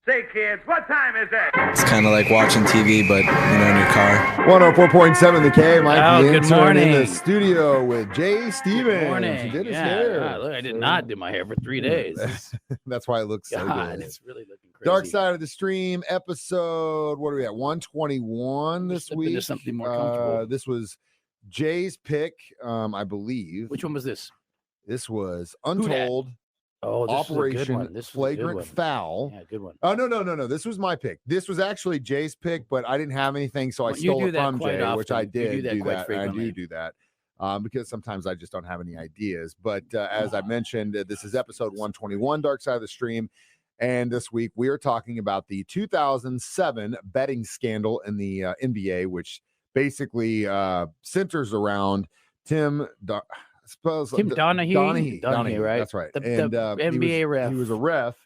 Say, kids, what time is it? It's kind of like watching TV, but, in your car. 104.7 The K. Mike the good Intern morning. in the studio with Jay Stevens. Good morning. He did his Yeah, hair. look, I did not do my hair for 3 days. That's why it looks so God, good. it's really looking crazy. Dark Side of the Stream episode, what are we at, 121 this week? Into something more comfortable. This was Jay's pick, I believe. Which one was this? This was Untold. Oh, this Operation was Flagrant Foul. Yeah, good one. Oh, no. This was my pick. This was actually Jay's pick, but I didn't have anything, so I stole it from Jay, which I did do that. I do that because sometimes I just don't have any ideas. But as I mentioned, this is episode 121, Dark Side of the Stream. And this week we are talking about the 2007 betting scandal in the NBA, which basically centers around Tim Donahue, right? That's right. The NBA ref. He was a ref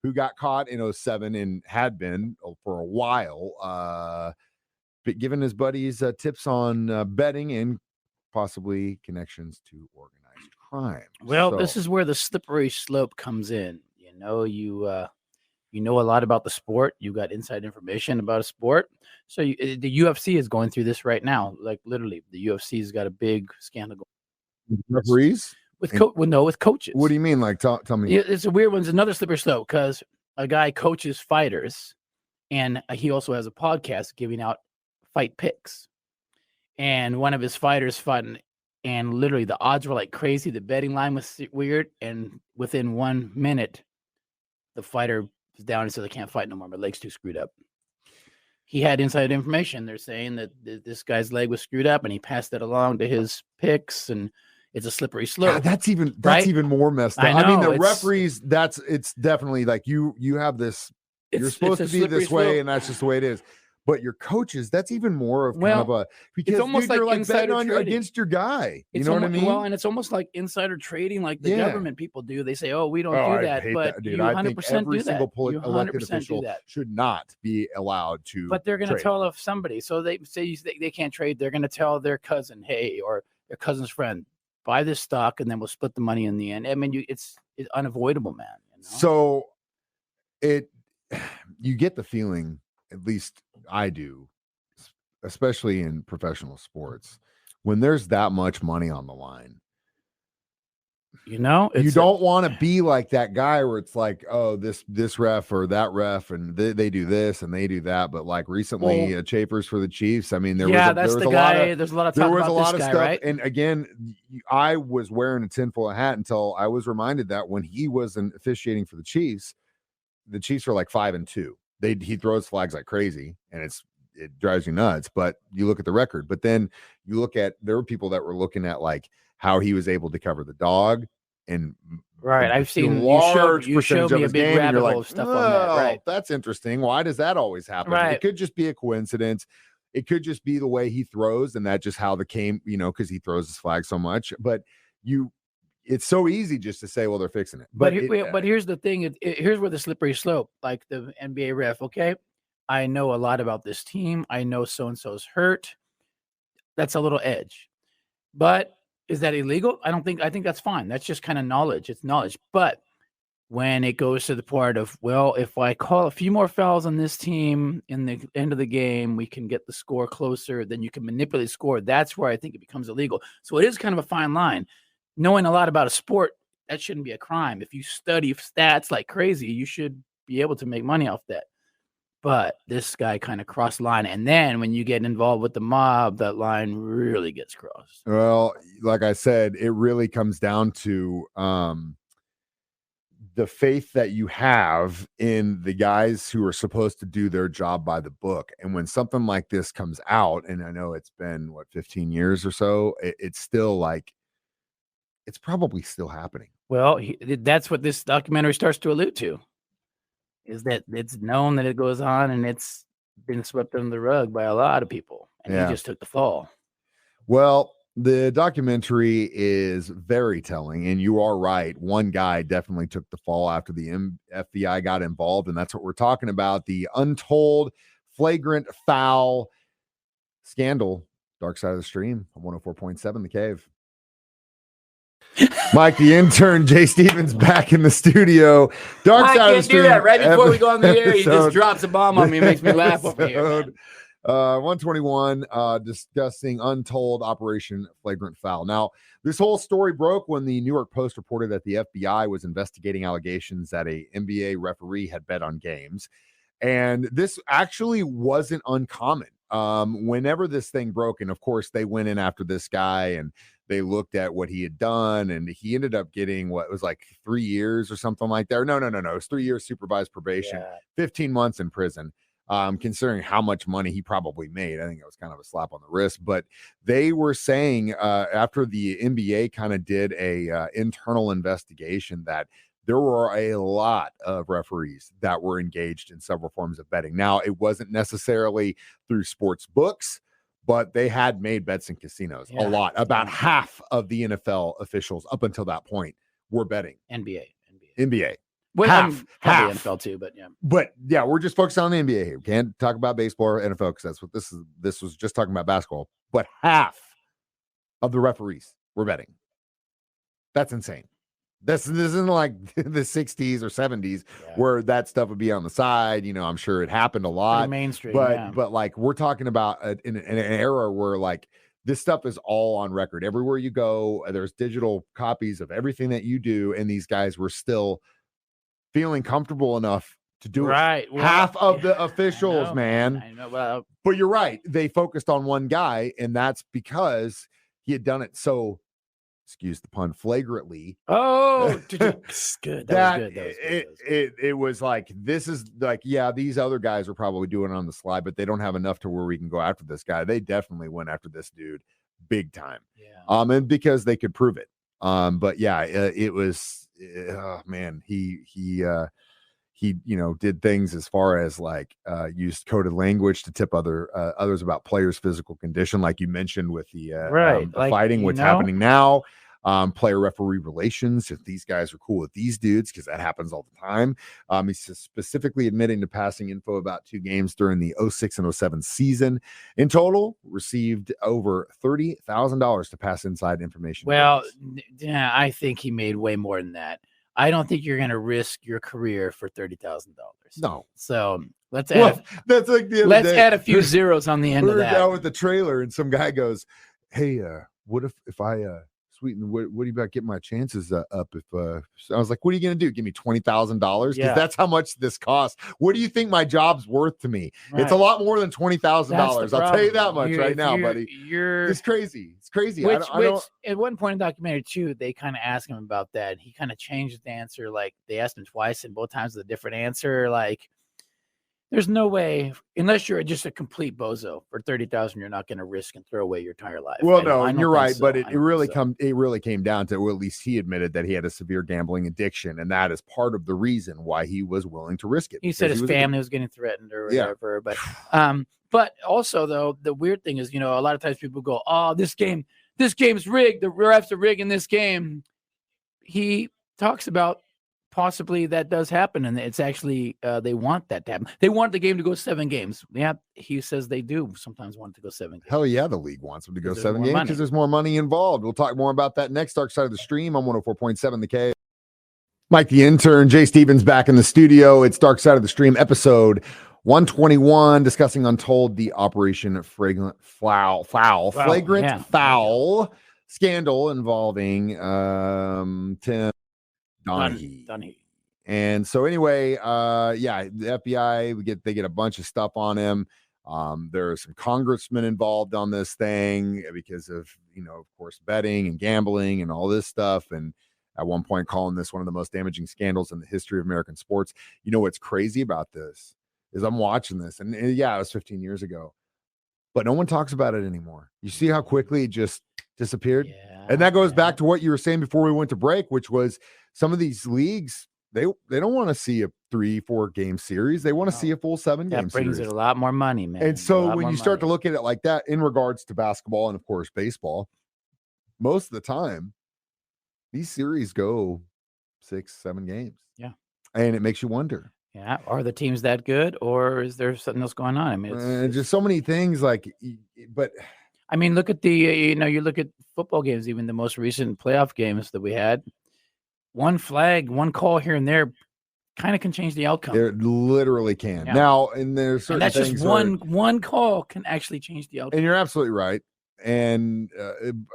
who got caught in 2007 and had been for a while, but given his buddies tips on betting and possibly connections to organized crime. Well, this is where the slippery slope comes in. You know a lot about the sport. You got inside information about a sport. So the UFC is going through this right now. Like literally, the UFC's got a big scandal going. Referees with coaches. What do you mean? Like, tell me. It's a weird one. It's another slippery slope because a guy coaches fighters, and he also has a podcast giving out fight picks. And one of his fighters fought, and literally the odds were like crazy. The betting line was weird, and within 1 minute, the fighter was down and said, "I can't fight no more. My leg's too screwed up." He had inside information. They're saying that this guy's leg was screwed up, and he passed it along to his picks, and it's a slippery slope. God, that's even more messed up. I mean, the referees, it's definitely like you have this, you're supposed to be this way, and that's just the way it is. But your coaches, that's even more of kind of a, because it's almost you're like betting on against your guy. You know what I mean? Well, and it's almost like insider trading, like the government people do. They say, "Oh, we don't do that," but you 100% every do that. single elected official should not be allowed to. But they're going to tell somebody. So they say they can't trade. They're going to tell their cousin, "Hey," or their cousin's friend, "Buy this stock, and then we'll split the money in the end." I mean, it's unavoidable, man. You know? So you get the feeling, at least I do, especially in professional sports, when there's that much money on the line, you don't want to be like that guy where it's like, oh, this ref or that ref, and they do this and they do that. But like recently, Chafers for the Chiefs. I mean, there was a lot of stuff. Right? And again, I was wearing a tinfoil hat until I was reminded that when he wasn't officiating for the Chiefs are like 5-2. He throws flags like crazy, and it drives you nuts. But you look at the record. But then you look at, there were people that were looking at like how he was able to cover the dog, and right. I've seen you showed me a big rabbit hole of stuff on that. Right, that's interesting. Why does that always happen? Right. It could just be a coincidence. It could just be the way he throws, and that just how the game, because he throws his flag so much. But it's so easy just to say, well, they're fixing it. But here's the thing. Here's where the slippery slope, like the NBA ref, okay? I know a lot about this team. I know so-and-so's hurt. That's a little edge. But is that illegal? I think that's fine. That's just kind of knowledge. It's knowledge. But when it goes to the part of, well, if I call a few more fouls on this team in the end of the game, we can get the score closer, then you can manipulate the score. That's where I think it becomes illegal. So it is kind of a fine line. Knowing a lot about a sport, that shouldn't be a crime. If you study stats like crazy, you should be able to make money off that. But this guy kind of crossed the line. And then when you get involved with the mob, that line really gets crossed. Well, like I said, it really comes down to the faith that you have in the guys who are supposed to do their job by the book. And when something like this comes out, and I know it's been, 15 years or so, it's still like, it's probably still happening. Well, that's what this documentary starts to allude to, is that it's known that it goes on, and it's been swept under the rug by a lot of people, and he just took the fall. Well, the documentary is very telling, and you are right. One guy definitely took the fall after the FBI got involved, and that's what we're talking about, the Untold Flagrant Foul scandal. Dark Side of the Stream on 104.7 The Cave. Mike, the intern, Jay Stevens, back in the studio. Dark I side of the can't stream. do that right before we go on the air. He just episode- drops a bomb on me and makes me laugh over here. Man. 121, discussing Untold Operation Flagrant Foul. Now, this whole story broke when the New York Post reported that the FBI was investigating allegations that a NBA referee had bet on games. And this actually wasn't uncommon. Whenever this thing broke, and of course, they went in after this guy and they looked at what he had done, and he ended up getting what was like 3 years or something like that. No. It was 3 years supervised probation, 15 months in prison. Considering how much money he probably made, I think it was kind of a slap on the wrist. But they were saying after the NBA kind of did a internal investigation that there were a lot of referees that were engaged in several forms of betting. Now, it wasn't necessarily through sports books, but they had made bets in casinos a lot. About half of the NFL officials up until that point were betting. NBA. Well, half. NFL too, but yeah. But yeah, we're just focused on the NBA here. We can't talk about baseball or NFL because that's what this is. This was just talking about basketball. But half of the referees were betting. That's insane. This isn't like the 60s or 70s where that stuff would be on the side. You know, I'm sure it happened a lot. Pretty mainstream, but like we're talking about in an era where like this stuff is all on record. Everywhere you go, there's digital copies of everything that you do, and these guys were still feeling comfortable enough to do it. Well, half of the officials, man. I know. Well, but you're right. They focused on one guy, and that's because he had done it so, excuse the pun, flagrantly. Oh, good. That was good. It was like, this is like, yeah, these other guys are probably doing it on the slide, but they don't have enough to where we can go after this guy. They definitely went after this dude big time. Yeah. And because they could prove it. But yeah, it was, oh man, he did things as far as like used coded language to tip others about players' physical condition, like you mentioned with the like, fighting, what's happening now. Player referee relations, if these guys are cool with these dudes, because that happens all the time. He's specifically admitting to passing info about 2 games during the 06 and 07 season. In total, received over $30,000 to pass inside information. Well, yeah, I think he made way more than that. I don't think you're going to risk your career for $30,000. No. So let's add. That's like the other let's day. add a few zeros on the end of that. Out with the trailer, and some guy goes, "Hey, what if I sweeten? What do you about getting my chances up? If so I was like, what are you going to do? Give me $20,000? Because that's how much this costs. What do you think my job's worth to me? Right. It's a lot more than $20,000. I'll tell you that much right now, buddy. It's crazy. It's crazy. Which at one point in the documentary too, they kind of asked him about that. He kind of changed the answer. Like they asked him twice, and both times with a different answer. Like there's no way, unless you're just a complete bozo, for $30,000, you're not going to risk and throw away your entire life. Well, no, and you're right, but it really came down to, well, at least he admitted that he had a severe gambling addiction, and that is part of the reason why he was willing to risk it. He said his family was getting threatened or whatever, but also though the weird thing is, a lot of times people go, "Oh, this game's rigged. The refs are rigging this game." He talks about possibly that does happen, and it's actually they want that to happen. They want the game to go 7 games. Yeah, he says they do sometimes want it to go 7 games. Hell yeah, the league wants them to go 7 games because there's more money involved. We'll talk more about that next. Dark Side of the Stream on 104.7 The K. Mike the intern, Jay Stevens back in the studio. It's Dark Side of the Stream episode 121, discussing Untold, the Operation Flagrant Foul scandal involving Tim Donahue. And so anyway, the FBI, they get a bunch of stuff on him. There are some congressmen involved on this thing because of, of course, betting and gambling and all this stuff. And at one point calling this one of the most damaging scandals in the history of American sports. What's crazy about this is I'm watching this, and it was 15 years ago, but no one talks about it anymore. You see how quickly it just disappeared? Yeah, and that goes back to what you were saying before we went to break, which was some of these leagues, they don't want to see a 3-4 game series. They want to see a full 7 game series. That brings it a lot more money, man. And so when you start to look at it like that in regards to basketball and, of course, baseball, most of the time, these series go 6-7 games. Yeah. And it makes you wonder. Yeah. Are the teams that good, or is there something else going on? I mean, it's just so many things but I mean, look at the you look at football games, even the most recent playoff games that we had. One flag, one call here and there, kind of can change the outcome. It literally can. Yeah. Now, and there's certain and that's things just one call can actually change the outcome. and you're absolutely right. And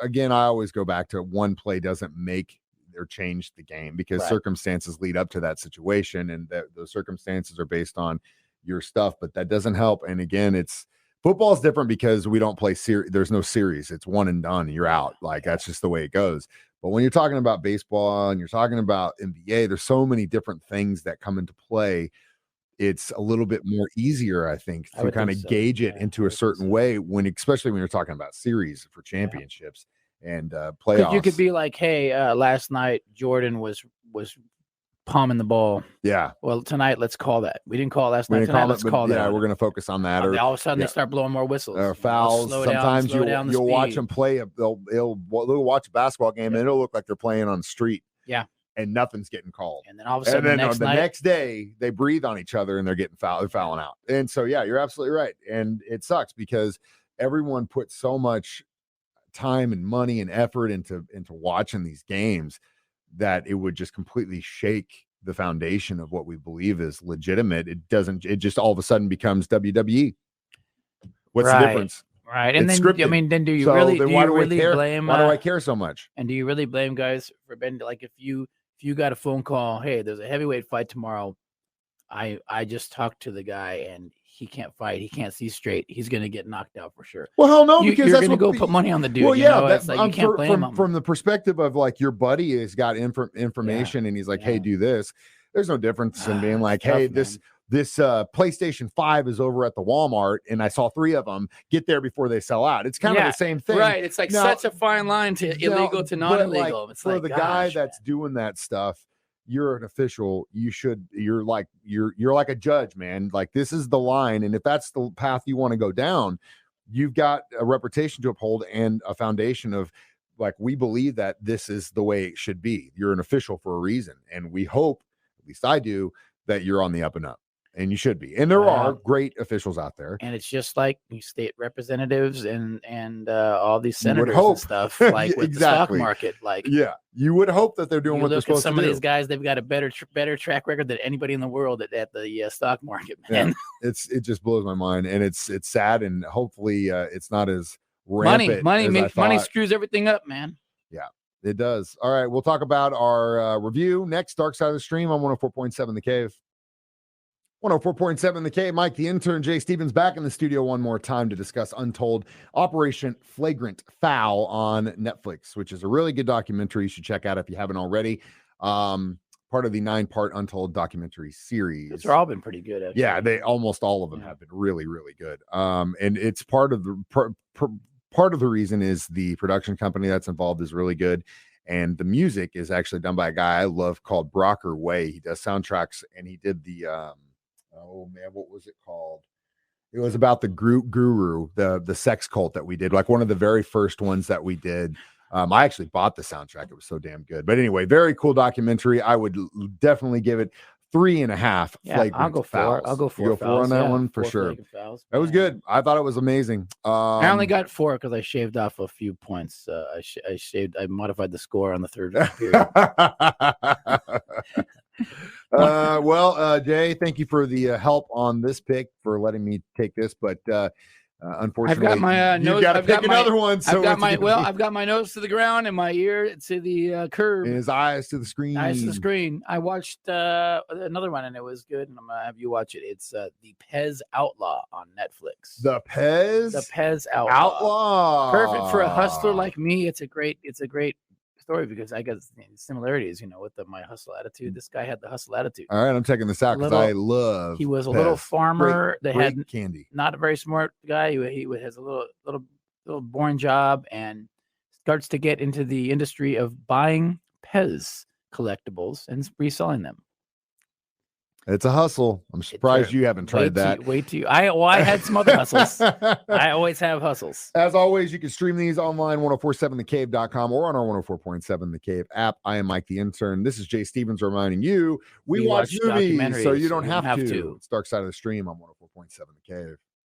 again, I always go back to one play doesn't make or change the game because Right. circumstances lead up to that situation, and those circumstances are based on your stuff. But that doesn't help. And again, football is different because we don't play series. There's no series. It's one and done. You're out. Like that's just the way it goes. But when you're talking about baseball and you're talking about NBA, there's so many different things that come into play. It's a little bit more easier, I think, I to would kind think of so. gauge it Yeah, into I a would think certain so. way especially when you're talking about series for championships and 'Cause playoffs. you could be like, hey, last night Jordan was palming the ball. Yeah. Well, tonight let's call that. We didn't call it last We night. didn't Tonight call it, let's but call that. yeah, we're going to focus on that. Or all of a sudden yeah. they start blowing more whistles. Fouls. Slow Sometimes down the you'll watch speed. them play. They'll watch a basketball game and it'll look like they're playing on the street. Yeah. And nothing's getting called. And then all of a sudden and then the the next day they breathe on each other and they're getting fouled. They're fouling out. And so yeah, you're absolutely right. And it sucks because everyone puts so much time and money and effort into watching these games that it would just completely shake the foundation of what we believe is legitimate. It just all of a sudden becomes WWE. What's the difference? Right. And It's then scripted. I mean, then do you So really then do why you do I really care? blame Why do I care so much? And do you really blame guys for bending? Like if you got a phone call, hey, there's a heavyweight fight tomorrow. I just talked to the guy and he can't fight. He can't see straight. He's gonna get knocked out for sure. Well, hell no, because you're that's gonna what go put money on the dude. Well, you yeah, know? It's like you can't blame him. from the perspective of like your buddy has got information and he's like, hey, do this. There's no difference in being like, hey, tough, this PlayStation 5 is over at the Walmart and I saw 3 of them. Get there before they sell out. It's kind of the same thing. Right. It's like Now, such a fine line to illegal to non-illegal. Like, It's for like the gosh, guy man. that's doing that stuff, you're an official. You're like a judge, man. Like this is the line. And if that's the path you want to go down, you've got a reputation to uphold and a foundation of like, we believe that this is the way it should be. You're an official for a reason. And we hope, at least I do, that you're on the up and up. And you should be. And there are great officials out there. And it's just like state representatives and all these You would senators hope. and stuff, like with the stock Exactly. market. Like, Yeah, you would hope that they're doing you what they're look at supposed some to of do. these guys; they've got a better track record than anybody in the world at the stock market. Man, It just blows my mind, and it's sad, and hopefully it's not as rampant. money screws everything up, man. Yeah, it does. All right, we'll talk about our review next. Dark Side of the Stream on 104.7 The Cave. 104.7 The Cave. Mike, the intern, Jay Stevens, back in the studio one more time to discuss Untold, Operation Flagrant Foul on Netflix, which is a really good documentary. You should check out if you haven't already. Part of the 9-part Untold documentary series. Those have all been pretty good. Actually. Yeah, they almost all of them have been really, really good. And it's part of the part of the reason is the production company that's involved is really good. And the music is actually done by a guy I love called Brocker Way. He does soundtracks, and he did the oh man, what was it called? It was about the guru, the sex cult that we did, like one of the very first ones that we did. I actually bought the soundtrack. It was so damn good. But anyway, very cool documentary. I would definitely give it 3.5. Yeah, I'll go 4. I'll go 4. You go 4 on that one for sure. That was good. I thought it was amazing. I only got 4 because I shaved off a few points. I modified the score on the third period. Jay, thank you for the help on this pick, for letting me take this, but unfortunately, I've got my you got to pick another one. So I've got my nose to the ground and my ear to the curb, and his eyes to the screen. I watched another one and it was good, and I'm gonna have you watch it. It's the Pez Outlaw on Netflix. The Pez Outlaw. Perfect for a hustler like me. It's a great story because I got similarities, with my hustle attitude. This guy had the hustle attitude. All right, I'm checking this out because I love. He was a Pez. little farmer that great had candy. Not a very smart guy. He has a little boring job and starts to get into the industry of buying Pez collectibles and reselling them. It's a hustle. I'm surprised you haven't tried that. I had some other hustles. I always have hustles. As always, you can stream these online, 1047thecave.com or on our 104.7 The Cave app. I am Mike the Intern. This is Jay Stevens reminding you, we watch movies, so you don't have to. It's Dark Side of the Stream on 104.7 The Cave.